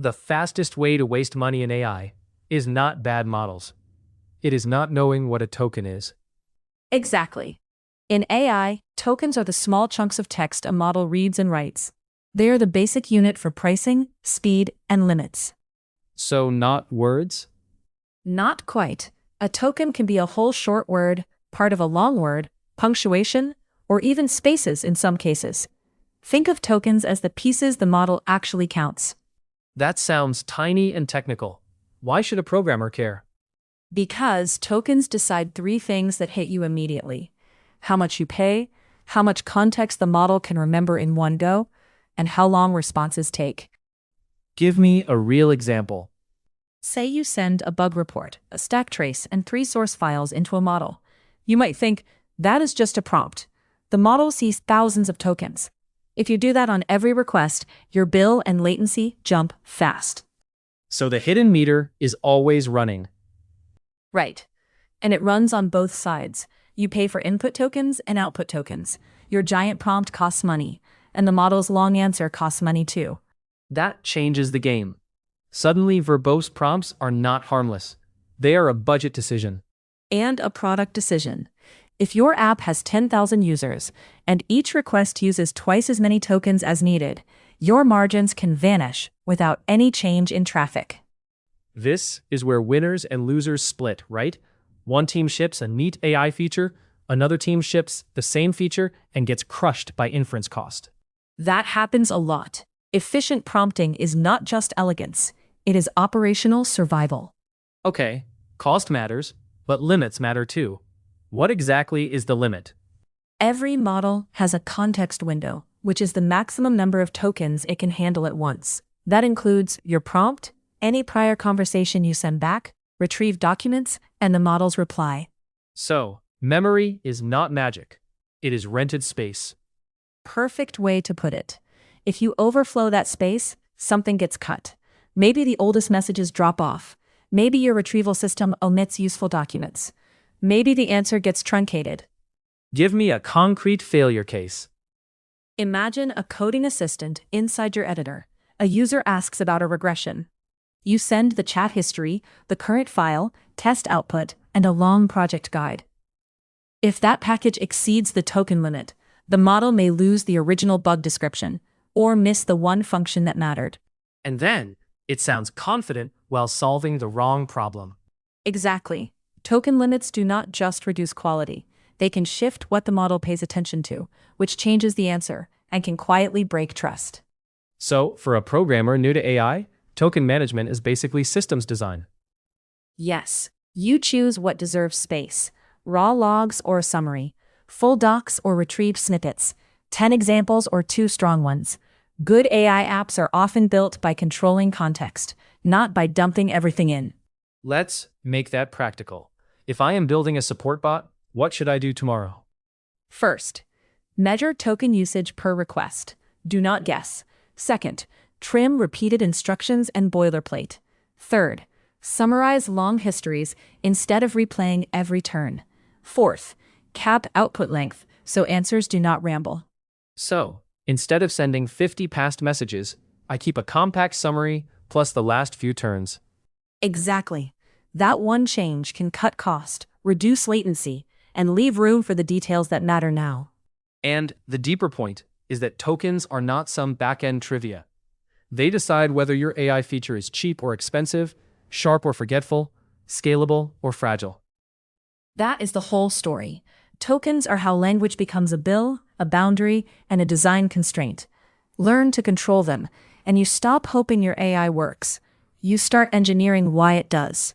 The fastest way to waste money in AI is not bad models. It is not knowing what a token is. Exactly. In AI, tokens are the small chunks of text a model reads and writes. They are the basic unit for pricing, speed, and limits. So not words? Not quite. A token can be a whole short word, part of a long word, punctuation, or even spaces in some cases. Think of tokens as the pieces the model actually counts. That sounds tiny and technical. Why should a programmer care? Because tokens decide three things that hit you immediately: how much you pay, how much context the model can remember in one go, and how long responses take. Give me a real example. Say you send a bug report, a stack trace, and 3 source files into a model. You might think, that is just a prompt. The model sees thousands of tokens. If you do that on every request, your bill and latency jump fast. So the hidden meter is always running. Right. And it runs on both sides. You pay for input tokens and output tokens. Your giant prompt costs money, and the model's long answer costs money too. That changes the game. Suddenly, verbose prompts are not harmless. They are a budget decision. And a product decision. If your app has 10,000 users, and each request uses twice as many tokens as needed, your margins can vanish without any change in traffic. This is where winners and losers split, right? One team ships a neat AI feature, another team ships the same feature and gets crushed by inference cost. That happens a lot. Efficient prompting is not just elegance, it is operational survival. Okay, cost matters, but limits matter too. What exactly is the limit? Every model has a context window, which is the maximum number of tokens it can handle at once. That includes your prompt, any prior conversation you send back, retrieved documents, and the model's reply. So, memory is not magic. It is rented space. Perfect way to put it. If you overflow that space, something gets cut. Maybe the oldest messages drop off. Maybe your retrieval system omits useful documents. Maybe the answer gets truncated. Give me a concrete failure case. Imagine a coding assistant inside your editor. A user asks about a regression. You send the chat history, the current file, test output, and a long project guide. If that package exceeds the token limit, the model may lose the original bug description, or miss the one function that mattered. And then, it sounds confident while solving the wrong problem. Exactly. Token limits do not just reduce quality. They can shift what the model pays attention to, which changes the answer, and can quietly break trust. So, for a programmer new to AI, token management is basically systems design. Yes, you choose what deserves space: raw logs or a summary, full docs or retrieved snippets, 10 examples or 2 strong ones. Good AI apps are often built by controlling context, not by dumping everything in. Let's make that practical. If I am building a support bot, what should I do tomorrow? First, measure token usage per request. Do not guess. Second, trim repeated instructions and boilerplate. Third, summarize long histories instead of replaying every turn. Fourth, cap output length so answers do not ramble. So, instead of sending 50 past messages, I keep a compact summary plus the last few turns. Exactly. That one change can cut cost, reduce latency, and leave room for the details that matter now. And the deeper point is that tokens are not some back-end trivia. They decide whether your AI feature is cheap or expensive, sharp or forgetful, scalable or fragile. That is the whole story. Tokens are how language becomes a bill, a boundary, and a design constraint. Learn to control them, and you stop hoping your AI works. You start engineering why it does.